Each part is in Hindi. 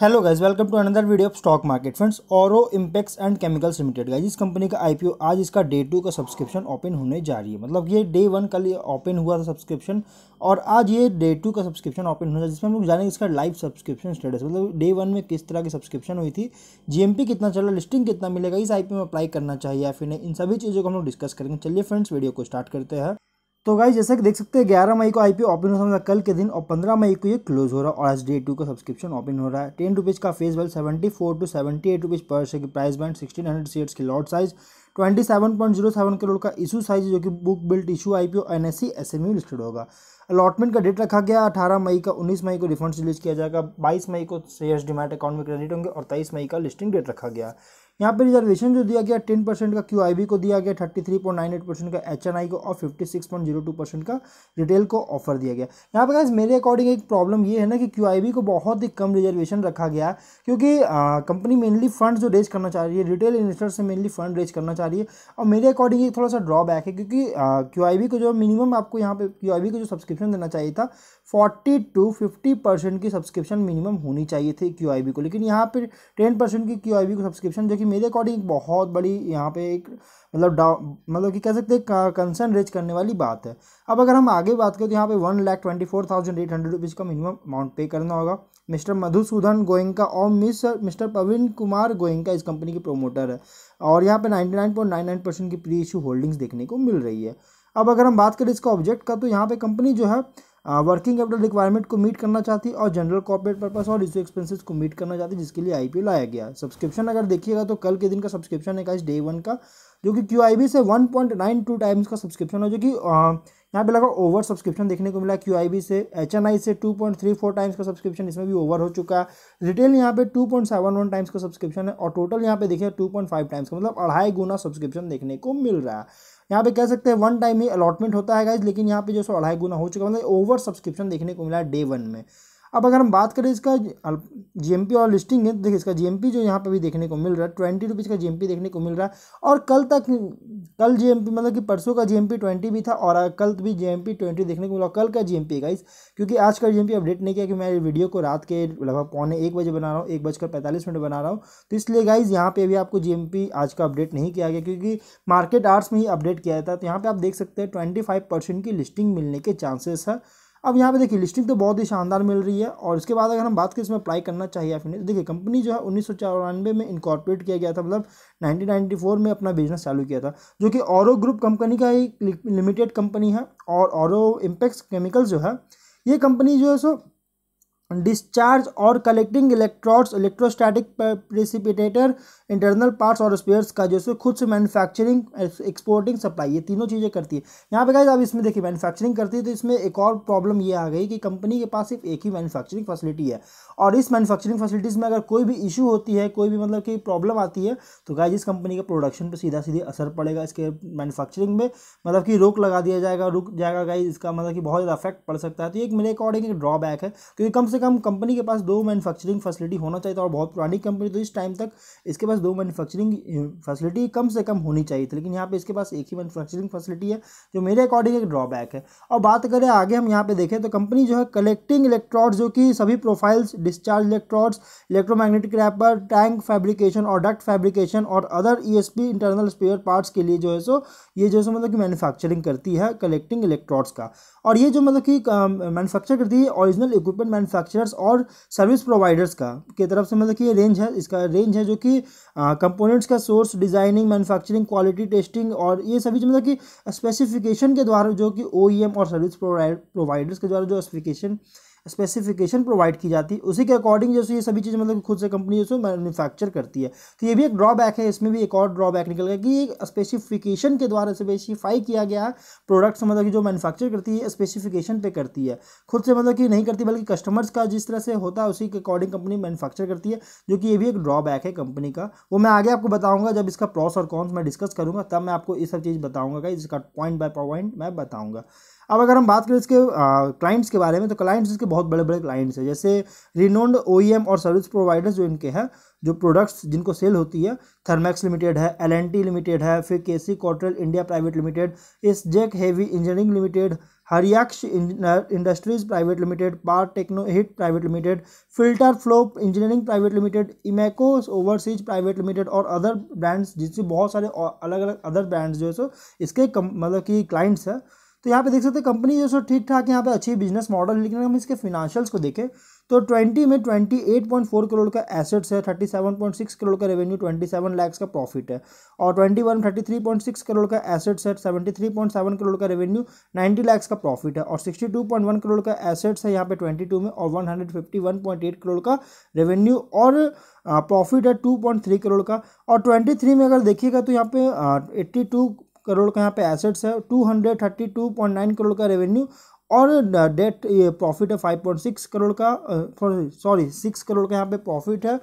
Hello guys, welcome to another video of stock market friends. Auro impex and chemicals limited guys, इस कंपनी का आईपीओ आज इसका डे 2 का सब्सक्रिप्शन ओपन होने जा रही है। मतलब ये डे 1 कल ये ओपन हुआ था सब्सक्रिप्शन और आज ये डे 2 का सब्सक्रिप्शन ओपन होने जा रहा है, जिसमें हम लोग जानेंगे इसका लाइव सब्सक्रिप्शन स्टेटस। मतलब डे 1 में किस तरह की सब्सक्रिप्शन हुई थी, जीएमपी कितना चला, लिस्टिंग कितना मिलेगा, इस आईपीओ में अप्लाई करना चाहिए या फिर नहीं, इन सभी चीज़ों को हम लोग डिस्कस करेंगे। चलिए फ्रेंड्स, वीडियो को स्टार्ट करते हैं। तो गाइस, जैसा कि देख सकते हैं 11 मई को आईपीओ ओपन हो रहा है कल के दिन, और 15 मई को ये क्लोज हो रहा है और आज डे 2 का सब्सक्रिप्शन ओपन हो रहा है। 10 रुपीज़ का फेस वैल्यू, 74 टू 78 रुपीज़ पर शेयर की प्राइस बैंड, 1600 शेयर्स की लॉट साइज, 27.07 करोड़ का इशू साइज, जो कि book built issue IPO NSC SMU listed होगा। अलॉटमेंट का डेट रखा गया 18 मई का, 19 मई को रिफंड रिलीज किया जाएगा, 22 मई को शेयर्स डिमैट अकाउंट में क्रेडिट होंगे और 23 मई का लिस्टिंग डेट रखा गया। यहाँ पे रिजर्वेशन जो दिया गया 10% का क्यूआईबी को दिया गया, 33.98% का एचएनआई को और 56.02% का रिटेल को ऑफर दिया गया। यहाँ पे गाइस मेरे अकॉर्डिंग एक प्रॉब्लम ये है ना कि क्यूआईबी को बहुत ही कम रिजर्वेशन रखा गया, क्योंकि कंपनी मेनली फंड जो रेज करना चाह रही है, रिटेल इन्वेस्टर से मेनली फंड रेज करना चाह रही है। और मेरे अकॉर्डिंग ये थोड़ा सा ड्रॉबैक है, क्योंकि क्यूआईबी को जो मिनिमम आपको यहाँ पे क्यूआईबी को जो सब्सक्रिप्शन देना चाहिए था 40 to 50% की सब्सक्रिप्शन मिनिमम होनी चाहिए थी क्यूआईबी को, लेकिन यहाँ पे 10% की क्यूआईबी को सब्सक्रिप्शन, जो कि मेरे अकॉर्डिंग बहुत बड़ी यहाँ पे एक मतलब कि कह सकते हैं कंसर्न रेज करने वाली बात है। अब अगर हम आगे बात करें तो यहाँ पे 1,24,800 रुपीज़ का मिनिमम अमाउंट पे करना होगा। मिस्टर मधुसूदन गोयंका और मिस्टर प्रवीण कुमार गोयंका इस कंपनी के प्रोमोटर है, और यहाँ पे 99.99% की प्री इशू होल्डिंग्स देखने को मिल रही है। अब अगर हम बात करें इसका ऑब्जेक्ट का, तो यहाँ पे कंपनी जो है वर्किंग कैपिटल रिक्वायरमेंट को मीट करना चाहती है और जनरल कॉर्पोरेट पर्पस और इशू एक्सपेंसेस को मीट करना चाहती है, जिसके लिए आईपीओ लाया गया। सब्सक्रिप्शन अगर देखिएगा तो कल के दिन का सब्सक्रिप्शन है गाइस डे 1 का, जो कि क्यूआईबी से 1.92 टाइम्स का सब्सक्रिप्शन है, जो कि यहाँ पे लगा ओवर सब्सक्रिप्शन देखने को मिला क्यूआईबी से। एचएनआई से 2.34 टाइम्स का सब्सक्रिप्शन, इसमें भी ओवर हो चुका है। रिटेल यहाँ पे 2.71 टाइम्स का सब्सक्रिप्शन है और टोटल यहाँ पे देखिए 2.5 टाइम्स का, मतलब 2.5 गुना सब्सक्रिप्शन देखने को मिल रहा है। यहाँ पे कह सकते हैं 1 टाइम ही अलॉटमेंट होता है गाइज, लेकिन यहाँ पे जो 2.5 गुना हो चुका है, मतलब ओवर सब्सक्रिप्शन देखने को मिला है डे 1 में। अब अगर हम बात करें इसका जीएमपी और लिस्टिंग है, तो देखिए इसका जीएमपी जो यहाँ पे भी देखने को मिल रहा है 20 रुपीज़ का जीएमपी देखने को मिल रहा है। और कल जीएमपी मतलब कि परसों का जीएमपी 20 भी था और कल भी जीएमपी 20 देखने को मिला। कल का जीएमपी गाइस, क्योंकि आज का जीएमपी अपडेट नहीं किया, कि मैं वीडियो को रात के लगभग 1:45 बजे बना रहा हूँ, 1:45 बना रहा हूँ, तो इसलिए गाइज यहाँ पे भी आपको जीएमपी आज का अपडेट नहीं किया गया, क्योंकि मार्केट आवर्स में ही अपडेट किया था। तो यहाँ पे आप देख सकते हैं 25% की लिस्टिंग मिलने के चांसेस है। अब यहाँ पे देखिए लिस्टिंग तो बहुत ही शानदार मिल रही है, और इसके बाद अगर हम बात करें इसमें अप्लाई करना चाहिए या फिर नहीं, तो देखिए कंपनी जो है 1994 में इनकॉर्पोरेट किया गया था, मतलब 1994 में अपना बिजनेस चालू किया था, जो कि औरो ग्रुप कंपनी का एक लिमिटेड कंपनी है। और औरो इम्पैक्स केमिकल्स जो है, ये कंपनी जो है सो डिस्चार्ज और collecting electrodes, electrostatic precipitator, internal parts और स्पेयर्स का जो खुद से मैन्युफैक्चरिंग, एक्सपोर्टिंग, सप्लाई, ये तीनों चीज़ें करती है। यहाँ पे गाइस अब इसमें देखिए मैन्युफैक्चरिंग करती है, तो इसमें एक और प्रॉब्लम ये आ गई कि कंपनी के पास सिर्फ एक ही मैन्युफैक्चरिंग फैसिलिटी है, और इस मैन्युफैक्चरिंग फैसिलिटीज़ में अगर कोई भी इशू होती है, कोई भी मतलब कि प्रॉब्लम आती है, तो गाइस इस कंपनी के प्रोडक्शन पर सीधा सीधे असर पड़ेगा, इसके मैन्युफैक्चरिंग में मतलब कि रोक लगा दिया जाएगा, रुक जाएगा गाइस, इसका मतलब कि बहुत ज़्यादा इफेक्ट पड़ सकता है। तो एक मेरे अकॉर्डिंग एक ड्रॉबैक है, क्योंकि कम से कम कंपनी के पास 2 मैन्युफैक्चरिंग फैसिलिटी होना चाहिए था, और बहुत पुरानी कंपनी, तो इस टाइम तक इसके पास 2 मैन्युफैक्चरिंग फैसिलिटी कम से कम होनी चाहिए थी, लेकिन यहाँ पे इसके पास एक ही मैन्युफैक्चरिंग फैसिलिटी है, जो मेरे अकॉर्डिंग एक ड्रॉबैक है। और बात करें आगे हम यहाँ पे देखें तो कंपनी जो है कलेक्टिंग इलेक्ट्रोड्स, जो कि सभी profiles, discharge electrodes, electromagnetic wrapper, tank fabrication और डक्ट फैब्रिकेशन और other ESP internal spare parts के लिए जो है सो ये जो है मतलब कि मैन्युफैक्चरिंग करती है कलेक्टिंग इलेक्ट्रोड्स का। और ये जो मतलब कि मैन्युफैक्चर करती है ओरिजिनल इक्विपमेंट मैन्युफैक्चरर्स और सर्विस प्रोवाइडर्स का के तरफ से, मतलब कि ये रेंज है, इसका रेंज है, जो कि कंपोनेंट्स का source, designing, manufacturing, quality testing और ये सभी जो मतलब कि स्पेसिफिकेशन के द्वारा, जो कि ओईएम और सर्विस प्रोवाइडर्स के द्वारा जो स्पेसिफिकेशन प्रोवाइड की जाती है, उसी के अकॉर्डिंग जैसे ये सभी चीज़ें मतलब खुद से कंपनी जो मैन्युफैक्चर करती है। तो ये भी एक ड्रॉबैक है, इसमें भी एक और ड्रॉबैक निकल गया कि ये स्पेसिफिकेशन के द्वारा स्पेसिफाई किया गया है प्रोडक्ट्स, मतलब कि जो मैन्युफैक्चर करती है स्पेसिफिकेशन पे करती है, खुद से मतलब कि नहीं करती, बल्कि कस्टमर्स का जिस तरह से होता है उसी के अकॉर्डिंग कंपनी मैन्युफैक्चर करती है, जो कि ये भी एक ड्रॉबैक है कंपनी का। वो मैं आगे आपको बताऊंगा, जब इसका प्रॉस और कॉन्स मैं डिस्कस करूंगा तब मैं आपको ये सब चीज़ बताऊंगा, इसका पॉइंट बाय पॉइंट मैं बताऊंगा। अब अगर हम बात करें इसके क्लाइंट्स के बारे में, तो क्लाइंट्स इसके बहुत बड़े बड़े क्लाइंट्स हैं, जैसे रिनोन्ड ओईएम और सर्विस प्रोवाइडर्स जो इनके हैं, जो प्रोडक्ट्स जिनको सेल होती है, थर्मैक्स लिमिटेड है, एलएनटी लिमिटेड है, फिर KC Cottrell India private limited, एसजेक heavy engineering limited, Hariyaksh industries private limited, पार techno hit private limited, filter flow engineering private limited, Imeco overseas private limited और अदर ब्रांड्स, जिससे बहुत सारे अलग अलग अदर ब्रांड्स जो है सो इसके मतलब कि क्लाइंट्स है। तो यहाँ पे देख सकते हैं कंपनी जो सो ठीक ठाक यहाँ पे अच्छी बिजनेस मॉडल है। लेकिन अगर हम इसके फिनेंशियल्स को देखें तो 20 में 28.4 करोड़ का एसेट्स है, 37.6 करोड़ का रेवेन्यू, 27 लाख का प्रॉफिट है। और 21 33.6 करोड़ का एसेट्स है, 73.7 करोड़ का रेवेन्यू, 90 लाख का प्रॉफिट है। और 62.1 करोड़ का एसेट्स है यहाँ पे 22 में, और 151.8 करोड़ का रेवेन्यू और प्रॉफिट है 2.3 करोड़ का। और 23 में अगर देखिएगा तो यहाँ पे 82 करोड़ का यहाँ पे एसेट्स है, 232.9 करोड़ का रेवेन्यू और डेट प्रॉफिट है 5.6 करोड़ का, सॉरी 6 करोड़ का यहाँ पे प्रॉफिट है।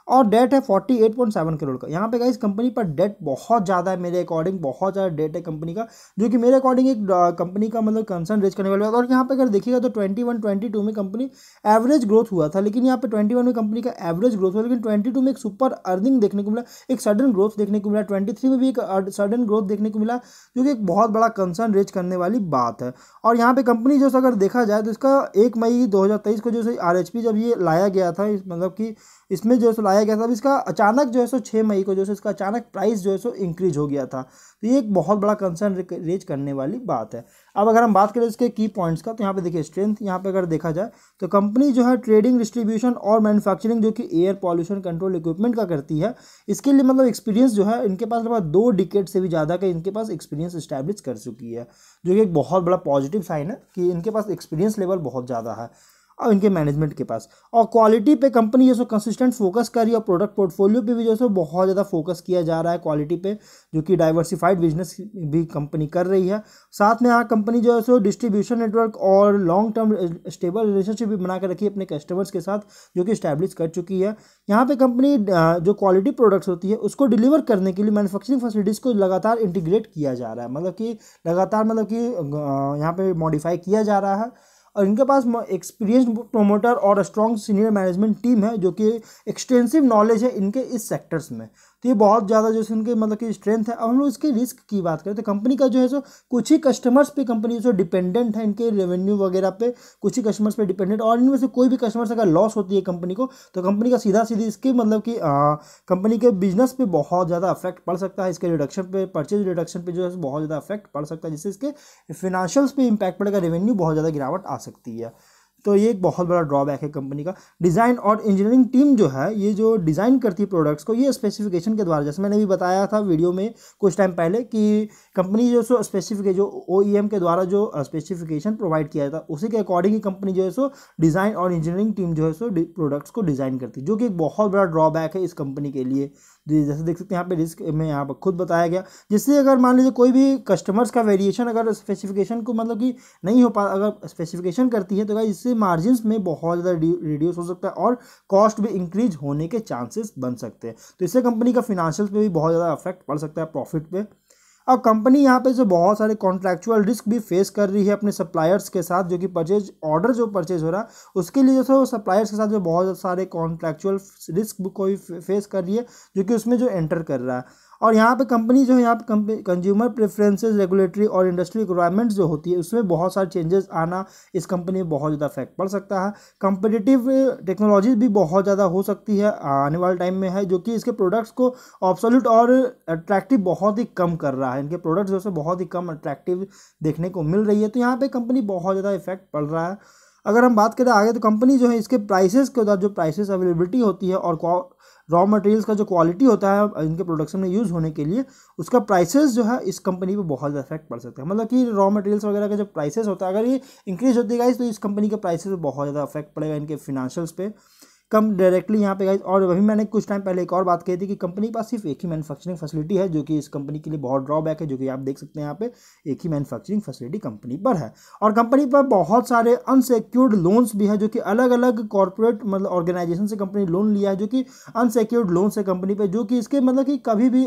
और डेट है 48.7 करोड़ का। यहाँ पे गाइस कंपनी पर डेट बहुत ज़्यादा है, मेरे अकॉर्डिंग बहुत ज़्यादा डेट है कंपनी का, जो कि मेरे अकॉर्डिंग एक कंपनी का मतलब कंसर्न रेज करने वाला है। और यहाँ पे अगर देखिएगा तो 21-22 में कंपनी एवरेज ग्रोथ हुआ था, लेकिन यहाँ पे 21 में कंपनी का एवरेज ग्रोथ हुआ, लेकिन 22 में एक सुपर अर्निंग देखने को मिला, एक सडन ग्रोथ देखने को मिला। 23 में भी एक सडन ग्रोथ देखने को मिला, जो कि एक बहुत बड़ा कंसर्न रेज करने वाली बात है। और यहाँ पे कंपनी जो अगर देखा जाए तो इसका 1 मई 2023 को जो RHP जब ये लाया गया था, मतलब कि इसमें जो है लाया गया था, अब इसका अचानक जो है 6 मई को जो है इसका अचानक प्राइस जो है इंक्रीज हो गया था। तो ये एक बहुत बड़ा कंसर्न रेज करने वाली बात है। अब अगर हम बात करें इसके की पॉइंट्स का, तो यहाँ पे देखिए स्ट्रेंथ, यहाँ पे अगर देखा जाए तो कंपनी जो है ट्रेडिंग, डिस्ट्रीब्यूशन और मैन्युफैक्चरिंग जो कि एयर पॉल्यूशन कंट्रोल इक्विपमेंट का करती है, इसके लिए मतलब एक्सपीरियंस जो है इनके पास लगभग 2 डिकेड से भी ज़्यादा का इनके पास एक्सपीरियंस इस्टेब्लिश कर चुकी है, जो कि एक बहुत बड़ा पॉजिटिव साइन है कि इनके पास एक्सपीरियंस लेवल बहुत ज़्यादा है और इनके मैनेजमेंट के पास। और क्वालिटी पे कंपनी जो कंसिस्टेंट फोकस कर रही है, और प्रोडक्ट पोर्टफोलियो पे भी जो बहुत ज़्यादा फोकस किया जा रहा है क्वालिटी पे, जो कि डाइवर्सिफाइड बिजनेस भी कंपनी कर रही है। साथ में यहाँ कंपनी जो है डिस्ट्रीब्यूशन नेटवर्क और लॉन्ग टर्म स्टेबल रिलेशनशिप भी बना कर रखी है अपने कस्टमर्स के साथ, जो कि इस्टेब्लिश कर चुकी है। यहाँ पे कंपनी जो क्वालिटी प्रोडक्ट्स होती है उसको डिलीवर करने के लिए मैन्युफैक्चरिंग फैसिलिटीज़ को लगातार इंटीग्रेट किया जा रहा है, मतलब कि लगातार मतलब कि यहाँ पे मॉडिफाई किया जा रहा है। और इनके पास एक्सपीरियंस प्रोमोटर और स्ट्रॉन्ग सीनियर मैनेजमेंट टीम है, जो कि एक्सटेंसिव नॉलेज है इनके इस सेक्टर्स में। तो ये बहुत ज़्यादा जो इनके मतलब कि स्ट्रेंथ है। अब हम लोग इसके रिस्क की बात करें तो कंपनी का जो है कुछ ही कस्टमर्स पे कंपनी जो डिपेंडेंट है, इनके रेवेन्यू वगैरह पे कुछ ही कस्टमर्स पे डिपेंडेंट, और इनमें से कोई भी कस्टमर्स अगर लॉस होती है कंपनी को, तो कंपनी का सीधा सीधी इसके मतलब कि कंपनी के बिजनेस पे बहुत ज़्यादा इफेक्ट पड़ सकता है, इसके रिडक्शन पे, परचेज रिडक्शन पे जो है बहुत ज़्यादा इफेक्ट पड़ सकता है, जिससे इसके फिनेंशियल्स पे इम्पैक्ट पड़ेगा, रेवेन्यू बहुत ज़्यादा गिरावट आ सकती है। तो ये एक बहुत बड़ा ड्रॉबैक है कंपनी का। डिज़ाइन और इंजीनियरिंग टीम जो है, ये जो डिज़ाइन करती है प्रोडक्ट्स को, ये स्पेसिफिकेशन के द्वारा, जैसे मैंने भी बताया था वीडियो में कुछ टाइम पहले कि कंपनी जो जो OEM के द्वारा जो स्पेसिफिकेशन प्रोवाइड किया था, उसी के अकॉर्डिंग ही कंपनी जो है डिज़ाइन और इंजीनियरिंग टीम जो है प्रोडक्ट्स को डिज़ाइन करती है, जो कि एक बहुत बड़ा ड्रॉबैक है इस कंपनी के लिए। जैसे देख सकते हैं यहाँ पे रिस्क में यहाँ पर खुद बताया गया, जिससे अगर मान लीजिए कोई भी कस्टमर्स का वेरिएशन अगर स्पेसिफिकेशन को मतलब कि नहीं हो पा, अगर स्पेसिफिकेशन करती है तो गाइस इससे मार्जिन्स में बहुत ज़्यादा रिड्यूस हो सकता है और कॉस्ट भी इंक्रीज होने के चांसेस बन सकते हैं। तो इससे कंपनी का फिनेंशियल्स पे भी बहुत ज़्यादा इफेक्ट पड़ सकता है, प्रॉफिट पे। अब कंपनी यहाँ पे जो बहुत सारे कॉन्ट्रैक्चुअल रिस्क भी फेस कर रही है अपने सप्लायर्स के साथ, जो कि परचेज ऑर्डर जो परचेज हो रहा है उसके लिए जो सप्लायर्स के साथ जो बहुत सारे कॉन्ट्रैक्चुअल रिस्क को भी फेस कर रही है, जो कि उसमें जो एंटर कर रहा है। और यहाँ पे कंपनी जो है, यहाँ पे कंज्यूमर प्रेफरेंसेस, रेगुलेटरी और इंडस्ट्री रिक्वायरमेंट्स जो होती है उसमें बहुत सारे चेंजेस आना इस कंपनी में बहुत ज़्यादा इफेक्ट पड़ सकता है। कंपिटिटिव टेक्नोलॉजीज भी बहुत ज़्यादा हो सकती है आने वाले टाइम में है, जो कि इसके प्रोडक्ट्स को ऑब्सोल्यूट और अट्रैक्टिव बहुत ही कम कर रहा है। इनके प्रोडक्ट्स जो है बहुत ही कम अट्रैक्टिव देखने को मिल रही है, तो यहाँ पर कंपनी बहुत ज़्यादा इफेक्ट पड़ रहा है। अगर हम बात करें आगे, तो कंपनी जो है इसके प्राइसेस के उधर जो प्राइसेस अवेलेबिलिटी होती है और रॉ मटेरियल्स का जो क्वालिटी होता है इनके प्रोडक्शन में यूज़ होने के लिए, उसका प्राइसेस जो है इस कंपनी पे बहुत ज़्यादा इफेक्ट पड़ सकता है। मतलब कि रॉ मटेरियल्स वगैरह का जो प्राइसेस होता है, अगर ये इंक्रीज होती है गाइस, तो इस कंपनी के प्राइसेस पे बहुत ज़्यादा इफेक्ट पड़ेगा, इनके फिनेंशियल्स पे कम डायरेक्टली यहाँ पे गाइस। और वही मैंने कुछ टाइम पहले एक और बात कही थी कि कंपनी के पास सिर्फ एक ही मैन्युफैक्चरिंग फैसिलिटी है, जो कि इस कंपनी के लिए बहुत ड्रॉबैक है, जो कि आप देख सकते हैं यहाँ पे एक ही मैन्युफैक्चरिंग फैसिलिटी कंपनी पर है। और कंपनी पर बहुत सारे अनसिक्योर्ड लोन्स भी हैं, जो कि अलग अलग कॉर्पोरेट मतलब ऑर्गेनाइजेशन से कंपनी लोन लिया है, जो कि अनसिक्योर्ड लोन्स है कंपनी पर, जो कि इसके मतलब कि कभी भी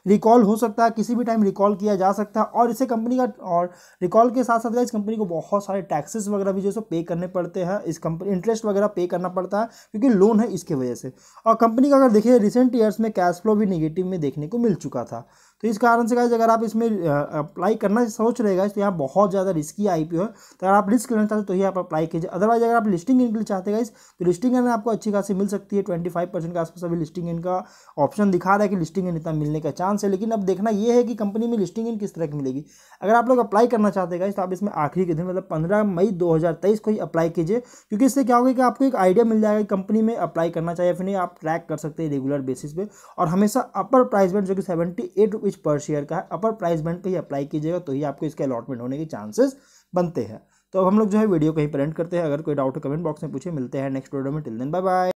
रिकॉल हो सकता है, किसी भी टाइम रिकॉल किया जा सकता है। और इससे कंपनी का, और रिकॉल के साथ साथ इस कंपनी को बहुत सारे टैक्सेस वगैरह भी जो है पे करने पड़ते हैं, इस कंपनी इंटरेस्ट वगैरह पे करना पड़ता है, क्योंकि लोन है इसके वजह से। और कंपनी का अगर देखिए रिसेंट ईयर्स में कैश फ्लो भी नेगेटिव में देखने को मिल चुका था। तो इस कारण से गाइस अगर आप इसमें अप्लाई करना सोच रहे गाइस तो यहाँ बहुत ज़्यादा रिस्की IPO है। तो अगर आप रिस्क लेना चाहते तो ही आप अप्लाई कीजिए। अदरवाइज अगर आप लिस्टिंग इन के लिए चाहते हैं गाइस तो लिस्टिंग इन आपको अच्छी खासी मिल सकती है। 25% के आसपास अभी लिस्टिंग इन का ऑप्शन दिखा रहा है कि लिस्टिंग इन इतना मिलने का चांस है। लेकिन अब देखना ये है कि कंपनी में लिस्टिंग इन किस तरह की मिलेगी। अगर आप लोग अप्लाई करना चाहते हैं गाइस तो आप इसमें आखिरी के दिन मतलब 15 मई 2023 को ही अप्लाई कीजिए, क्योंकि इससे क्या होगा कि आपको एक आइडिया मिल जाएगा कि कंपनी में अप्लाई करना चाहिए फिर नहीं। आप ट्रैक कर सकते हैं रेगुलर बेसिस पे। और हमेशा अपर प्राइस बैंड जो कि 78 रुपीज़ पर शेयर का है, अपर प्राइस बैंड पे ही अप्लाई कीजिएगा तो ही आपको इसके अलॉटमेंट होने के चांसेस बनते हैं। तो अब हम लोग जो है वीडियो कहीं पर एंड करते हैं। अगर कोई डाउट है कमेंट बॉक्स में पूछे। मिलते हैं नेक्स्ट वीडियो में। Till then bye bye.